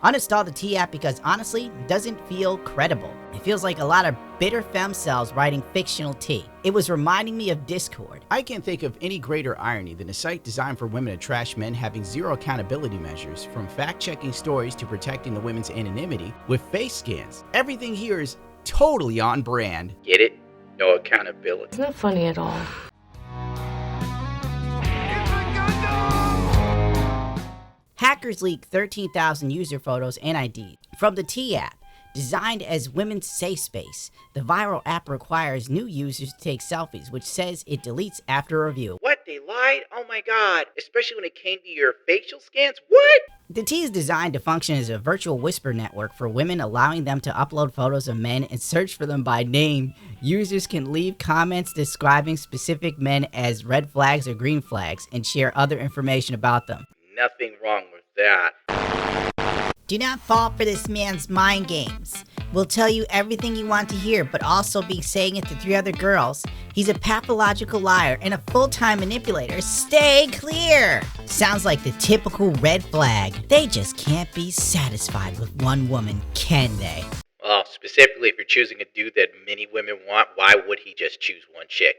Uninstall the T app because honestly, it doesn't feel credible. It feels like a lot of bitter femcells writing fictional tea. It was reminding me of Discord. I can't think of any greater irony than a site designed for women to trash men having zero accountability measures, from fact-checking stories to protecting the women's anonymity with face scans. Everything here is totally on brand. Get it? No accountability. It's not funny at all. Hackers leaked 13,000 user photos and IDs from the T app. Designed as women's safe space, the viral app requires new users to take selfies, which says it deletes after a review. What? They lied? Oh my god. Especially when it came to your facial scans? What? The T is designed to function as a virtual whisper network for women, allowing them to upload photos of men and search for them by name. Users can leave comments describing specific men as red flags or green flags and share other information about them. Nothing wrong with that. Do not fall for this man's mind games. We'll tell you everything you want to hear, but also be saying it to 3 other girls. He's a pathological liar and a full-time manipulator. Stay clear! Sounds like the typical red flag. They just can't be satisfied with one woman, can they? Well, specifically if you're choosing a dude that many women want, why would he just choose one chick?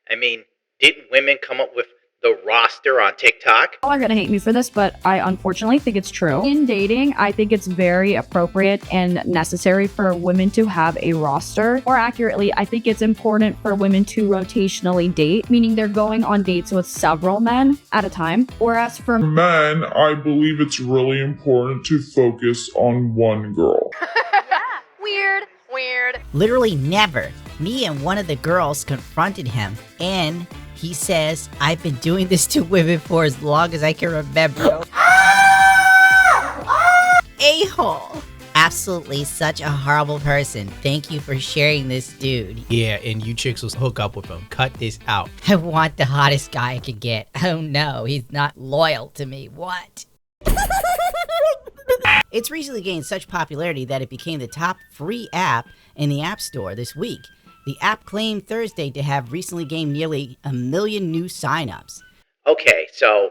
I mean, didn't women come up with the roster on TikTok? Y'all are gonna hate me for this, but I unfortunately think it's true. In dating, I think it's very appropriate and necessary for women to have a roster. More accurately, I think it's important for women to rotationally date, meaning they're going on dates with several men at a time. Whereas for men, I believe it's really important to focus on one girl. Weird. Literally never. Me and one of the girls confronted him, and he says, I've been doing this to women for as long as I can remember. A-hole. Absolutely such a horrible person. Thank you for sharing this dude. Yeah, and you chicks will hook up with him. Cut this out. I want the hottest guy I can get. Oh no, he's not loyal to me. What? It's recently gained such popularity that it became the top free app in the App Store this week. The app claimed Thursday to have recently gained nearly 1 million new signups. Okay, so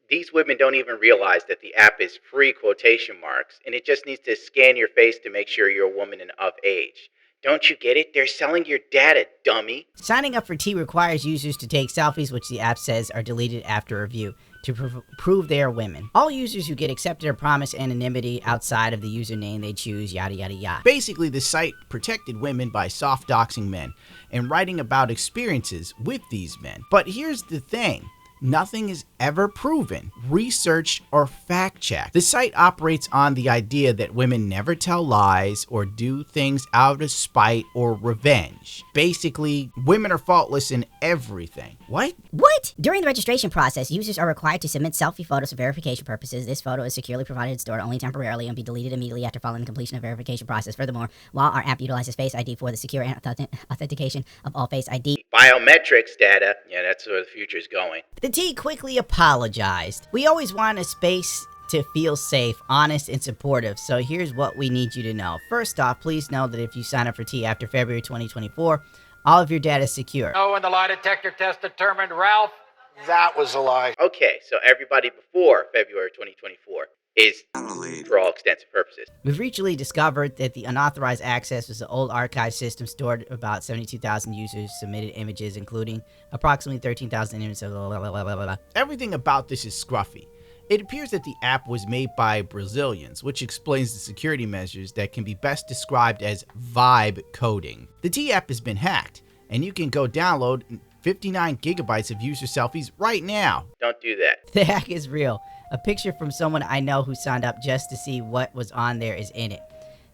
these women don't even realize that the app is free quotation marks, and it just needs to scan your face to make sure you're a woman and of age. Don't you get it? They're selling your data, dummy. Signing up for T requires users to take selfies, which the app says are deleted after review, to prove they are women. All users who get accepted are promised anonymity outside of the username they choose, yada yada yada. Basically, the site protected women by soft doxing men and writing about experiences with these men. But here's the thing. Nothing is ever proven, researched, or fact-checked. The site operates on the idea that women never tell lies or do things out of spite or revenge. Basically, women are faultless in everything. What? What? During the registration process, users are required to submit selfie photos for verification purposes. This photo is securely provided and stored only temporarily and be deleted immediately after following the completion of verification process. Furthermore, while our app utilizes Face ID for the secure and authentication of all Face ID Biometrics data, yeah, that's where the future is going. The T quickly apologized. We always want a space to feel safe, honest, and supportive, so here's what we need you to know. First off, please know that if you sign up for T after February 2024, all of your data is secure. Oh, and the lie detector test determined Ralph. That was a lie. Okay, so everybody before February 2024 is for all extensive purposes. We've recently discovered that the unauthorized access was the old archive system stored about 72,000 users submitted images, including approximately 13,000 images. Everything about this is scruffy. It appears that the app was made by Brazilians, which explains the security measures that can be best described as vibe coding. The T app has been hacked, and you can go download 59 gigabytes of user selfies right now. Don't do that. The hack is real. A picture from someone I know who signed up just to see what was on there is in it.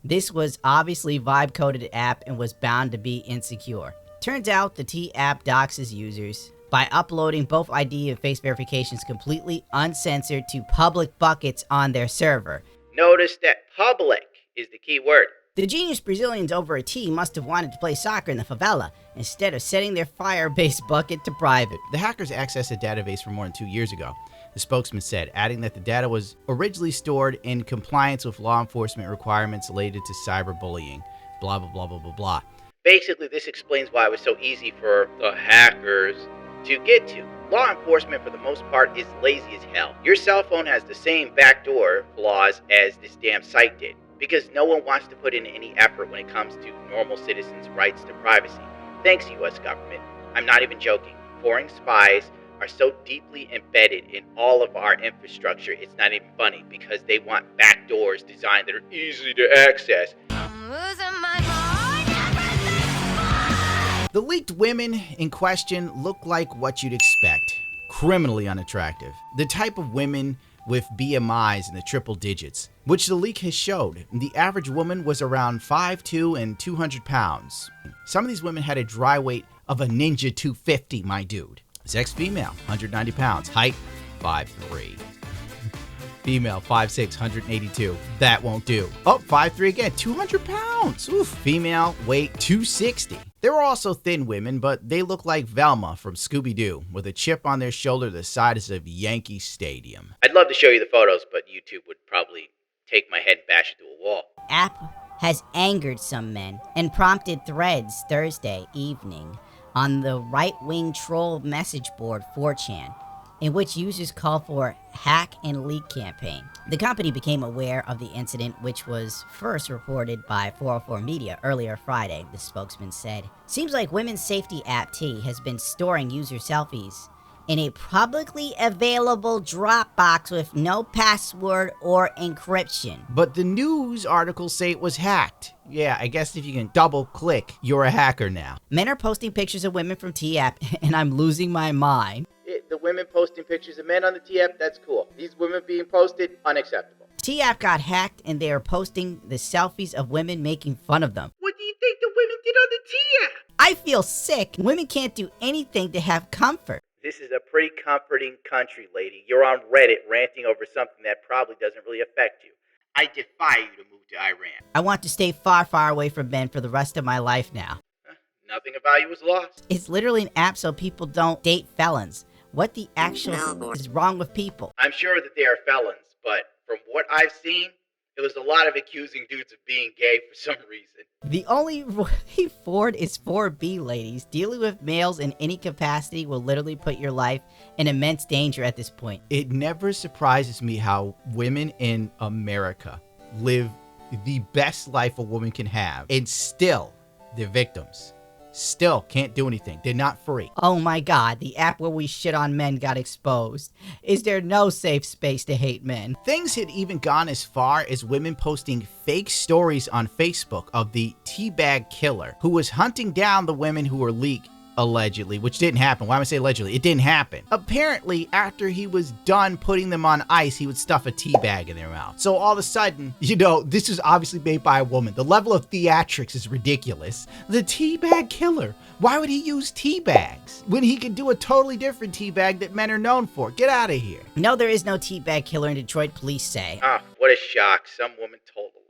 This was obviously vibe-coded app and was bound to be insecure. Turns out the T app doxes users by uploading both ID and face verifications completely uncensored to public buckets on their server. Notice that public is the key word. The genius Brazilians over at T must have wanted to play soccer in the favela instead of setting their Firebase bucket to private. The hackers accessed the database for more than 2 years ago, the spokesman said, adding that the data was originally stored in compliance with law enforcement requirements related to cyberbullying. Blah, blah, blah, blah, blah, blah. Basically, this explains why it was so easy for the hackers to get to. Law enforcement, for the most part, is lazy as hell. Your cell phone has the same backdoor flaws as this damn site did, because no one wants to put in any effort when it comes to normal citizens' rights to privacy. Thanks, U.S. government. I'm not even joking. Foreign spies are so deeply embedded in all of our infrastructure, it's not even funny, because they want backdoors designed that are easy to access. I'm losing my mind. The leaked women in question look like what you'd expect. Criminally unattractive. The type of women with BMIs in the triple digits, which the leak has showed. The average woman was around 5'2" and 200 pounds. Some of these women had a dry weight of a Ninja 250, my dude. Sex female, 190 pounds. Height, 5'3". Female, 5'6", 182. That won't do. Oh, 5'3" again, 200 pounds. Oof. Female, weight 260. There were also thin women, but they look like Velma from Scooby-Doo, with a chip on their shoulder the size of Yankee Stadium. I'd love to show you the photos, but YouTube would probably take my head and bash it to a wall. App has angered some men and prompted threads Thursday evening on the right-wing troll message board 4chan, in which users call for hack and leak campaign. The company became aware of the incident, which was first reported by 404 Media earlier Friday, the spokesman said. Seems like Women's Safety App T has been storing user selfies in a publicly available Dropbox with no password or encryption. But the news articles say it was hacked. Yeah, I guess if you can double click, you're a hacker now. Men are posting pictures of women from T-App, and I'm losing my mind. The women posting pictures of men on the T-App, that's cool. These women being posted, unacceptable. T-App got hacked, and they are posting the selfies of women making fun of them. What do you think the women did on the T-App? I feel sick. Women can't do anything to have comfort. This is a pretty comforting country, lady. You're on Reddit ranting over something that probably doesn't really affect you. I defy you to move to Iran. I want to stay far, far away from men for the rest of my life now. Nothing of value was lost. It's literally an app so people don't date felons. What the actual is wrong with people? I'm sure that they are felons, but from what I've seen, it was a lot of accusing dudes of being gay for some reason. The only way forward is 4B, ladies. Dealing with males in any capacity will literally put your life in immense danger at this point. It never surprises me how women in America live the best life a woman can have, and still, they're victims. Still can't do anything. They're not free. Oh my god, the app where we shit on men got exposed. Is there no safe space to hate men? Things had even gone as far as women posting fake stories on Facebook of the teabag killer who was hunting down the women who were leaked, allegedly, which didn't happen. Why am I saying allegedly? It didn't happen. Apparently, after he was done putting them on ice, he would stuff a tea bag in their mouth. So all of a sudden, this is obviously made by a woman. The level of theatrics is ridiculous. The tea bag killer. Why would he use tea bags when he could do a totally different tea bag that men are known for? Get out of here. No, there is no tea bag killer in Detroit, police say. Ah, what a shock. Some woman told a lie.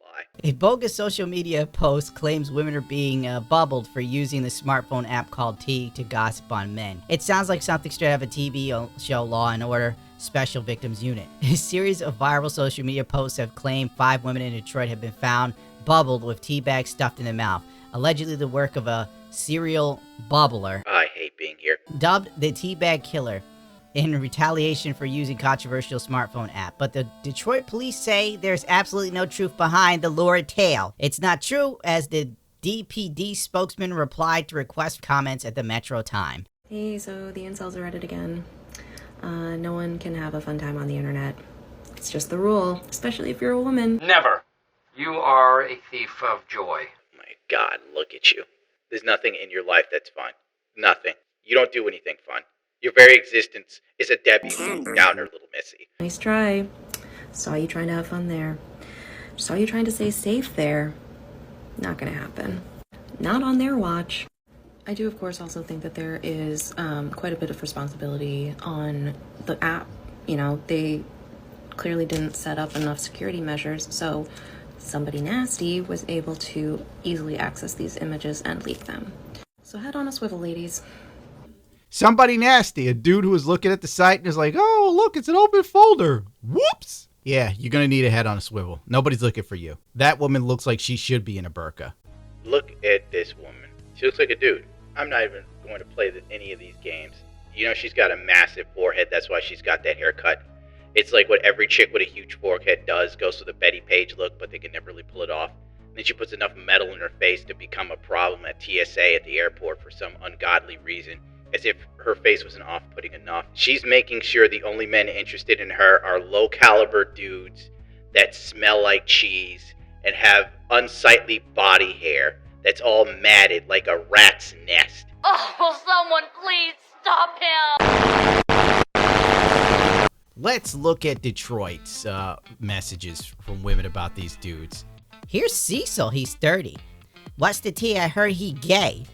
A bogus social media post claims women are being bubbled for using the smartphone app called T to gossip on men. It sounds like something straight out of a TV show, Law and Order Special Victims Unit. A series of viral social media posts have claimed 5 women in Detroit have been found bubbled with tea bags stuffed in their mouth. Allegedly the work of a serial bubbler. I hate being here. Dubbed the teabag killer in retaliation for using controversial smartphone app. But the Detroit police say there's absolutely no truth behind the lurid tale. It's not true, as the DPD spokesman replied to request comments at the Metro Time. Hey, so the incels are at it again. No one can have a fun time on the internet. It's just the rule, especially if you're a woman. Never. You are a thief of joy. My God, look at you. There's nothing in your life that's fun. Nothing. You don't do anything fun. Your very existence is a Debbie Downer, little missy. Nice try. Saw you trying to have fun there. Saw you trying to stay safe there. Not gonna happen. Not on their watch. I do, of course, also think that there is quite a bit of responsibility on the app. They clearly didn't set up enough security measures, so somebody nasty was able to easily access these images and leak them. So head on a swivel, ladies. Somebody nasty, a dude who was looking at the site and is like, oh, look, it's an open folder. Whoops. Yeah, you're going to need a head on a swivel. Nobody's looking for you. That woman looks like she should be in a burqa. Look at this woman. She looks like a dude. I'm not even going to play any of these games. You know, she's got a massive forehead. That's why she's got that haircut. It's like what every chick with a huge forehead does, goes for the Betty Page look, but they can never really pull it off. And then she puts enough metal in her face to become a problem at TSA at the airport for some ungodly reason, as if her face wasn't off-putting enough. She's making sure the only men interested in her are low-caliber dudes that smell like cheese and have unsightly body hair that's all matted like a rat's nest. Oh, someone please stop him! Let's look at Detroit's messages from women about these dudes. Here's Cecil, he's 30. What's the tea? I heard he gay.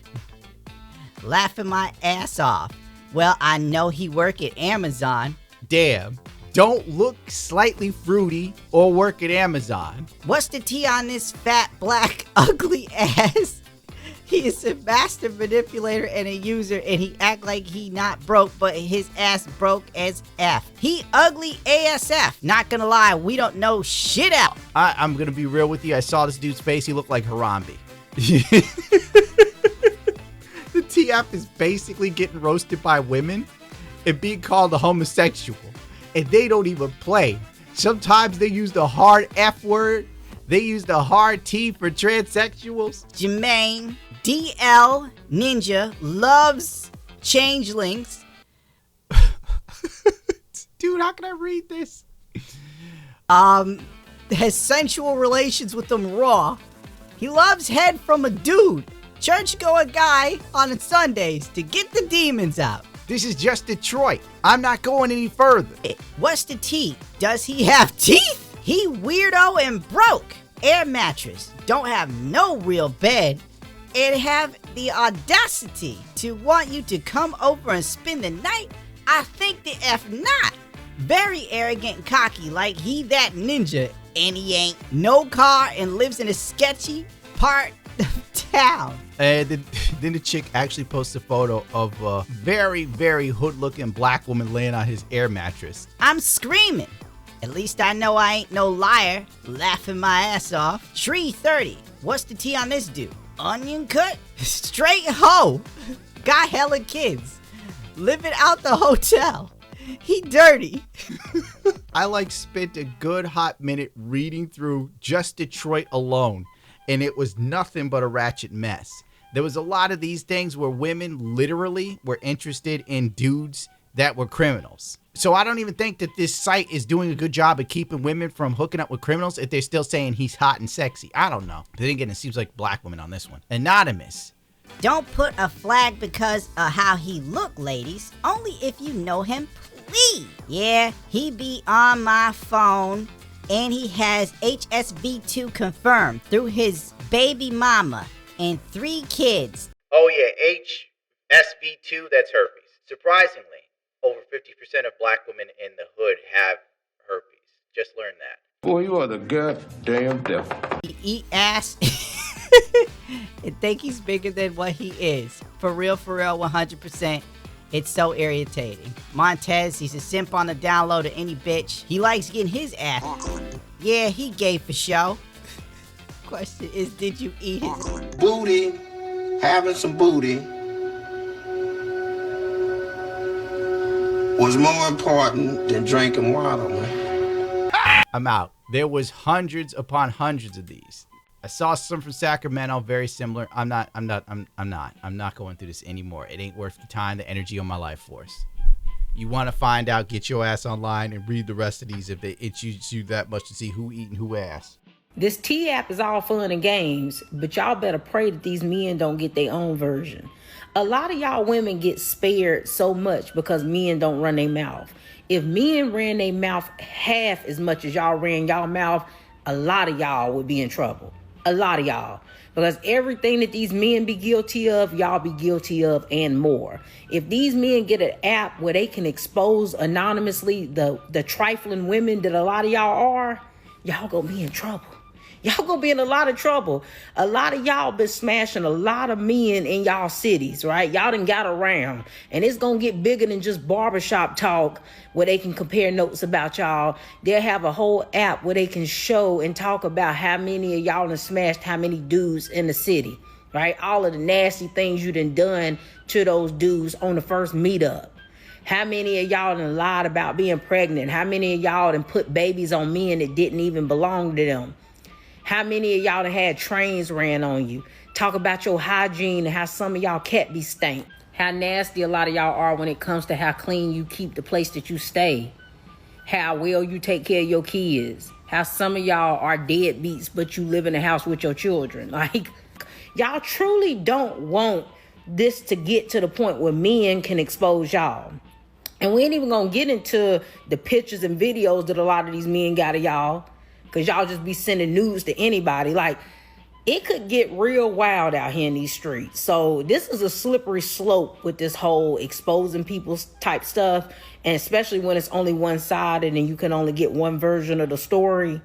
Laughing my ass off. Well, I know he work at Amazon. Damn, don't look slightly fruity or work at Amazon. What's the tea on this fat, black, ugly ass? He is a master manipulator and a user, and he act like he not broke, but his ass broke as F. He ugly ASF. Not gonna lie, we don't know shit out. I'm gonna be real with you. I saw this dude's face. He looked like Harambe. The T-App is basically getting roasted by women and being called a homosexual. And they don't even play. Sometimes they use the hard F word. They use the hard T for transsexuals. Jermaine, DL Ninja loves changelings. Dude, how can I read this? Has sensual relations with them raw. He loves head from a dude. Church-going guy on Sundays to get the demons out. This is just Detroit. I'm not going any further. What's the tea? Does he have teeth? He weirdo and broke. Air mattress. Don't have no real bed. And have the audacity to want you to come over and spend the night? I think the F not. Very arrogant and cocky like he that ninja. And he ain't. No car and lives in a sketchy part of town. And then the chick actually posts a photo of a very, very hood-looking black woman laying on his air mattress. I'm screaming. At least I know I ain't no liar. Laughing my ass off. Tree 30. What's the tea on this dude? Onion cut? Straight hoe. Got hella kids. Living out the hotel. He dirty. I spent a good hot minute reading through just Detroit alone, and it was nothing but a ratchet mess. There was a lot of these things where women literally were interested in dudes that were criminals. So I don't even think that this site is doing a good job of keeping women from hooking up with criminals if they're still saying he's hot and sexy. I don't know. But then again, it seems like black women on this one. Anonymous. Don't put a flag because of how he look, ladies. Only if you know him, please. Yeah, he be on my phone, and he has HSV2 confirmed through his baby mama and 3 kids. Oh yeah, HSV2, that's herpes. Surprisingly, over 50% of black women in the hood have herpes. Just learned that. Boy, you are the goddamn devil. He eat ass and think he's bigger than what he is. For real, 100%. It's so irritating. Montez, he's a simp on the download of any bitch. He likes getting his ass. Yeah, he gay for show. Question is, did you eat his Booty, having some booty was more important than drinking water, man. I'm out. There was hundreds upon hundreds of these. I saw some from Sacramento, very similar. I'm not going through this anymore. It ain't worth the time, the energy on my life force. You want to find out, get your ass online and read the rest of these if they itch you that much to see who eating who ass. This T-App is all fun and games, but y'all better pray that these men don't get their own version. A lot of y'all women get spared so much because men don't run their mouth. If men ran their mouth half as much as y'all ran y'all mouth, a lot of y'all would be in trouble. A lot of y'all. Because everything that these men be guilty of, y'all be guilty of and more. If these men get an app where they can expose anonymously the trifling women that a lot of y'all are, y'all gonna be in trouble. Y'all gonna be in a lot of trouble. A lot of y'all been smashing a lot of men in y'all cities, right? Y'all done got around. And it's gonna get bigger than just barbershop talk where they can compare notes about y'all. They'll have a whole app where they can show and talk about how many of y'all done smashed how many dudes in the city, right? All of the nasty things you done to those dudes on the first meetup. How many of y'all done lied about being pregnant? How many of y'all done put babies on men that didn't even belong to them? How many of y'all done had trains ran on you? Talk about your hygiene and how some of y'all cat be stank. How nasty a lot of y'all are when it comes to how clean you keep the place that you stay. How well you take care of your kids. How some of y'all are deadbeats, but you live in the house with your children. Like, y'all truly don't want this to get to the point where men can expose y'all. And we ain't even gonna get into the pictures and videos that a lot of these men got of y'all, because y'all just be sending nudes to anybody. Like, it could get real wild out here in these streets. So this is a slippery slope with this whole exposing people's type stuff. And especially when it's only one-sided and you can only get one version of the story.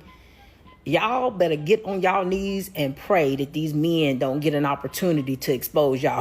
Y'all better get on y'all knees and pray that these men don't get an opportunity to expose y'all.